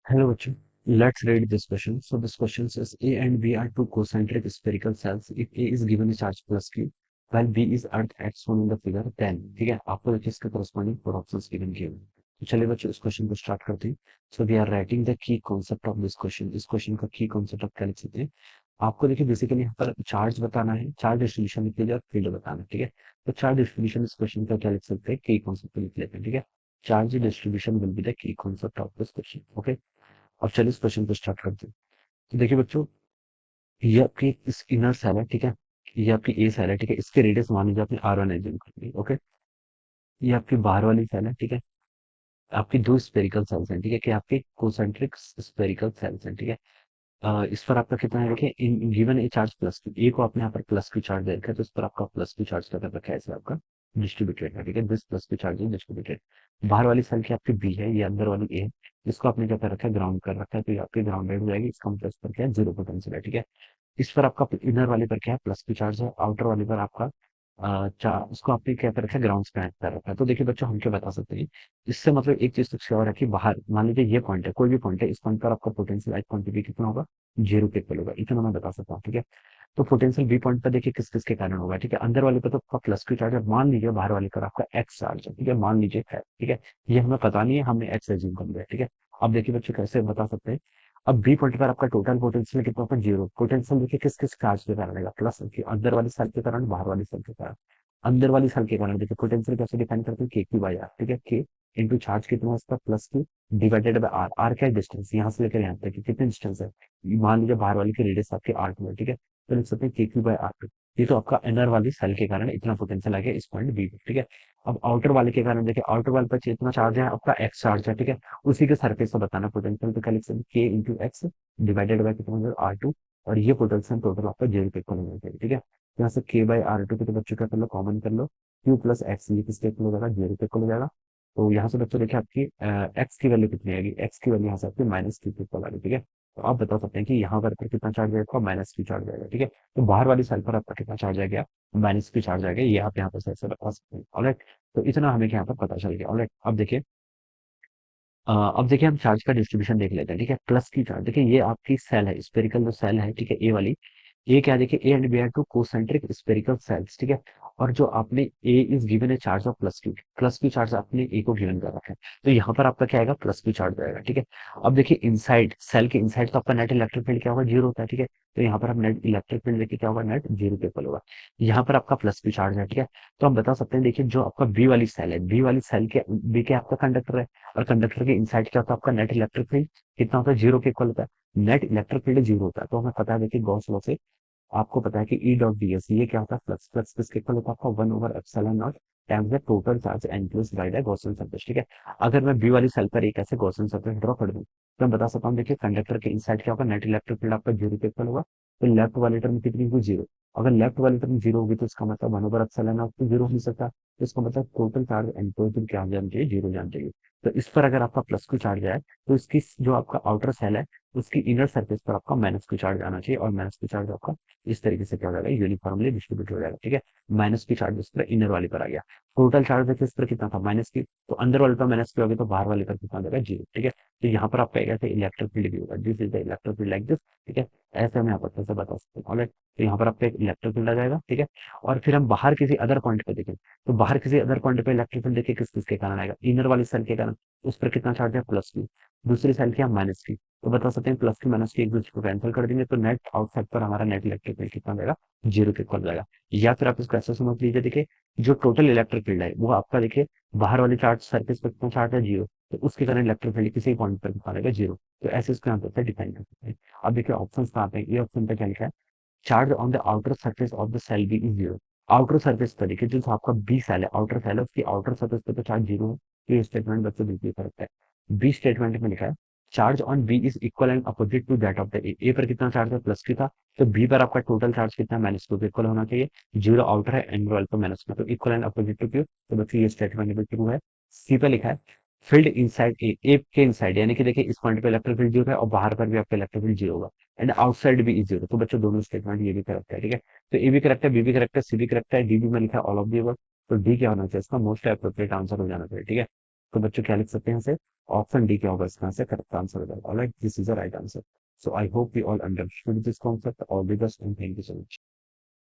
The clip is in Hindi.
Hello, bachcho. Let's read this question. So this question says A and B are two concentric spherical cells. If A is given a charge plus Q, while B is at X shown in the figure, then ठीक है आपको देखिए इसके corresponding four options given किए हुए हैं। तो चलिए बच्चों इस क्वेश्चन को स्टार्ट करते हैं। So we are writing the key concept of this question. इस क्वेश्चन का की कॉन्सेप्ट आप क्या लिख सकते हैं? आपको देखिए बेसिकली यहाँ पर चार्ज बताना है, चार्ज डिस्ट्रीब्यूशन लिख लीजिए और फील्ड बताना है, ठीक है। तो चार्ज डिस्ट्रीब्यूशन इस क्वेश्चन का क्या लिख सकते हैं? की कॉन्सेप्ट लिख लेते हैं, ठीक है। Charge distribution will be the key concept of this question, okay. अब चलिए इस क्वेश्चन को स्टार्ट करते हैं। तो देखिए बच्चों, ये आपकी इस इनर सेल है, ठीक है। ये आपकी ए सेल है, ठीक है। इसके रेडियस मान लीजिए आपने R1 एज्यूम कर ली, ओके। ये आपकी बाहर वाली सेल है, ठीक है। आपकी दो स्पेरिकल सेल्स हैं, ठीक है, कि आपके कोसेंट्रिक स्पेरिकल सेल्स हैं, ठीक है। इस पर आपका कितना है देखिए, in given a charge plus q, A को आपने यहाँ पर प्लस क्यू चार्ज दे रखा है, तो इस पर आपका प्लस क्यू चार्ज कर रखा है, ऐसे आपका डिस्ट्रीब्यूटेड है, ठीक है। This plus q charge is distributed. बाहर वाली सेल की आपकी बी है, ये अंदर वाली ए है। इसको आपने क्या कर रखा है, ग्राउंड कर रखा है, तो ये आपकी ग्राउंडेड हो जाएगी। इसका मतलब इस पर क्या है, जीरो पोटेंशियल है, ठीक है। इस पर आपका इनर वाले पर क्या है, प्लस क्यू चार्ज है। आउटर वाले पर आपका उसको आपने क्या कर रखा है, ग्राउंड कनेक्ट कर रखा है। तो देखिए बच्चों, हम क्या बता सकते हैं इससे, मतलब एक चीज तो श्योर है कि बाहर मान लीजिए ये पॉइंट है, कोई भी पॉइंट है, इस पॉइंट पर आपका पोटेंशियल आई पॉइंट पे कितना होगा, जीरो के इक्वल होगा, इतना मैं बता सकता हूँ, ठीक है। तो पोटेंशियल बी पॉइंट पर देखिए किस किस के कारण होगा, ठीक है। अंदर वाले पर तो आपका प्लस क्यू चार्ज है, मान लीजिए बाहर वाले पर आपका एक्स चार्ज है, ठीक है, मान लीजिए है, ठीक है। ये हमें पता नहीं है, हमने एक्स एज्यूम कर लिया, ठीक है। अब देखिए बच्चों कैसे बता सकते हैं। अब बी पॉइंट पर आपका टोटल पोटेंशियल कितना होगा, जीरो। पोटेंशियल देखिए किस किस चार्ज के कारण आएगा, प्लस की अंदर वाली सेल के कारण, बाहर वाली सेल के कारण। अंदर वाली सेल के कारण देखिए पोटेंशियल कैसे डिफाइन करते हैं, के क्यू बाई आर, ठीक है। के इंटू चार्ज कितना है इसका, plus Q divided by R. R क्या है, डिस्टेंस, यहाँ से लेकर यहाँ तक की कितनी डिस्टेंस है। मान लीजिए बाहर वाली की रेडियस आपकी R2 है, ठीक है। तो लिख सकते हैं के क्यू बाई R2। ये तो आपका इनर वाली सेल के कारण इतना पोटेंशियल आ गया इस पॉइंट बी पे, ठीक है। अब आउटर वाले के कारण देखिए, आउटर वाले पर इतना चार्ज है आपका एक्स चार्ज है, ठीक है। उसी के सरफेस से बताना पोटेंशियल, तो क्या लिख सकते हैं, के इंटू एक्स डिवाइडेड बाय कितना हो R2। और ये पोटेंशियल टोटल आपका जीरो पे इक्वल होना चाहिए, ठीक है। यहाँ से के बाई R2 के तो बच्चों का कर लो, कॉमन कर लो। क्यू प्लस एक्स, ये किसके इक्वल हो जाएगा, जीरो पे इक्वल हो जाएगा। तो यहाँ से बच्चों देखिए आपकी एक्स की वैल्यू कितनी आएगी, एक्स की वैल्यू यहाँ से आपकी माइनस क्यू पे इक्वल आ रही है, ठीक है। तो आप बता सकते हैं कि यहाँ पर कितना चार्ज आएगा, माइनस क्यू चार्ज आएगा, ठीक है। तो बाहर वाली साइड पर आपका कितना चार्ज आएगा, माइनस क्यू चार्ज आएगा, ये आप यहाँ पर सही से बता सकते हैं, ऑलराइट। तो इतना हमें यहाँ पर पता चल गया, ऑलराइट। अब देखिए हम चार्ज का डिस्ट्रीब्यूशन देख लेते हैं, ठीक है। प्लस की चार्ज देखिए, ये आपकी सेल है, स्पेरिकल जो सेल है, ठीक है, ए वाली। ये क्या है देखिए, A and B are two concentric spherical shells, ठीक है। और जो आपने A is given a charge of plus q charge आपने ए को गिवन कर रखा है। तो यहाँ पर आपका क्या आएगा, प्लस क्यू चार्ज आएगा, ठीक है। अब देखिए इनसाइड सेल के इनसाइड तो आपका नेट इलेक्ट्रिक फील्ड क्या होगा, जीरो होता है, ठीक है। तो यहाँ पर हम नेट इलेक्ट्रिक फील्ड देखिए क्या होगा, नेट जीरो पे इक्वल होगा। यहाँ पर आपका प्लस क्यू चार्ज है, ठीक है। तो हम बता सकते हैं देखिए, जो आपका बी वाली सेल है, बी वाली सेल के बी के आपका कंडक्टर है। और कंडक्टर के इनसाइड क्या होता है आपका, नेट इलेक्ट्रिक फील्ड कितना होता है, जीरो के इक्वल होता है। नेट इलेक्ट्रिक फील्ड जीरो होता है, तो हमें पता है देखिए गॉस लॉ से आपको पता है कि ई डॉट डी एस, ये क्या होता है, फ्लक्स। फ्लक्स किसके इक्वल होता है आपका, one over epsilon not times the total charge enclosed by the Gaussian surface, ठीक है। अगर मैं बी वाली सेल पर एक ऐसे गॉसियन सरफेस ड्रॉ कर दूं, तो मैं बता सकता हूँ देखिए, कंडक्टर के इनसाइड क्या होगा, नेट इलेक्ट्रिक फील्ड आपका जीरो के इक्वल होगा। तो लेफ्ट वाले टर्म कितनी होगी, जीरो। अगर लेफ्ट वाली टर्म जीरो होगी तो इसका मतलब वन ओवर एप्सिलॉन नॉट तो जीरो हो नहीं सकता, तो इसका मतलब टोटल चार्ज एनक्लोज्ड क्या जाना चाहिए, जीरो जाना चाहिए। तो इस पर अगर आपका प्लस क्यू चार्ज है, तो इसकी जो आपका आउटर सेल है, उसकी इनर सरफेस पर आपका माइनस क्यू चार्ज आना चाहिए। और माइनस क्यू चार्ज आपका इस तरीके से क्या हो जाएगा, यूनिफॉर्मली डिस्ट्रीब्यूट हो जाएगा, ठीक है। माइनस की चार्ज इस पर इनर वाले पर आ गया। टोटल चार्ज देखिए इस पर कितना था, माइनस की, तो अंदर वाले पर माइनस की होगी, तो बाहर वाले पर कितना आ जाएगा, जीरो, ठीक है। तो यहाँ पर आपका ऐसे इलेक्ट्रिक फील्ड भी होगा, this is the electric field like this, ठीक है। ऐसे हम यहाँ पर कैसे बता सकते हैं, ऑलराइट। तो यहाँ पर आपका एक इलेक्ट्रिक फील्ड आ जाएगा, ठीक है। और फिर हम बाहर किसी अदर पॉइंट पे देखें, तो बाहर किसी अदर पॉइंट पे इलेक्ट्रिक फील्ड देखिए किस किस के कारण आएगा, इनर वाली सेल के कारण। उस पर कितना चार्ज है, प्लस की। दूसरी सेल की हम माइनस की। तो बता सकते हैं प्लस की माइनस की एक दूसरे को कैंसिल कर देंगे, तो नेट आउटसाइड पर हमारा नेट इलेक्ट्रिक फील्ड कितना जाएगा, जीरो के इक्वल जाएगा। या फिर आप इसको ऐसा समझ लीजिए देखिए, जो टोटल इलेक्ट्रिक फील्ड है वो आपका देखिए, बाहर वाली चार्ज सरफेस पर कितना चार्ज है, जीरो। तो उसके कारण इलेक्ट्रिक फील्ड किसी पॉइंट पर कितना रहेगा, जीरो। तो ऐसे इसको आंसर से डिफाइन कर सकते हैं। अब देखिए ऑप्शन कहाँ पे हैं? ये ऑप्शन पे क्या लिखा है, charge on the outer surface of the cell B is zero. Outer surface पर देखिए, जो आपका बी सेल है, आउटर सेल है, उसकी आउटर सरफेस पे तो चार्ज जीरो है। तो ये स्टेटमेंट बच्चों बिल्कुल करेक्ट है। बी स्टेटमेंट में लिखा है, charge on B is equal and opposite to that of the A. A पर कितना चार्ज है, प्लस की था। तो बी पर आपका टोटल चार्ज कितना है, माइनस टू के इक्वल होना चाहिए। जीरो आउटर है, एंड वाल पर माइनस टू, तो equal and opposite to Q. तो बच्चों ये स्टेटमेंट भी ट्रू है। सी पे लिखा है, फील्ड इनसाइड ए, ए के इनसाइड, यानी कि देखिए इस पॉइंट पे इलेक्ट्रिक फील्ड जीरो है, और बाहर पर भी आपका इलेक्ट्रिक फील्ड जीरो होगा। एंड आउटसाइड भी इज जीरो। तो बच्चों दोनों स्टेटमेंट ये भी करेक्ट है, ठीक है। तो ए भी करेक्ट है, बी भी करेक्ट है, सी भी करेक्ट है, डी भी में लिखा है ऑल ऑफ दी अबव। तो डी क्या होना चाहिए, इसका मोस्ट अप्रोप्रिएट आंसर हो जाना चाहिए, ठीक है। तो बच्चों क्या लिख सकते हैं यहाँ से? ऑप्शन डी क्या होगा इसका आंसर, करेक्ट आंसर हो जाएगा। Alright, this is the right answer. So I hope we all understood this concept. All the best and thank you so much.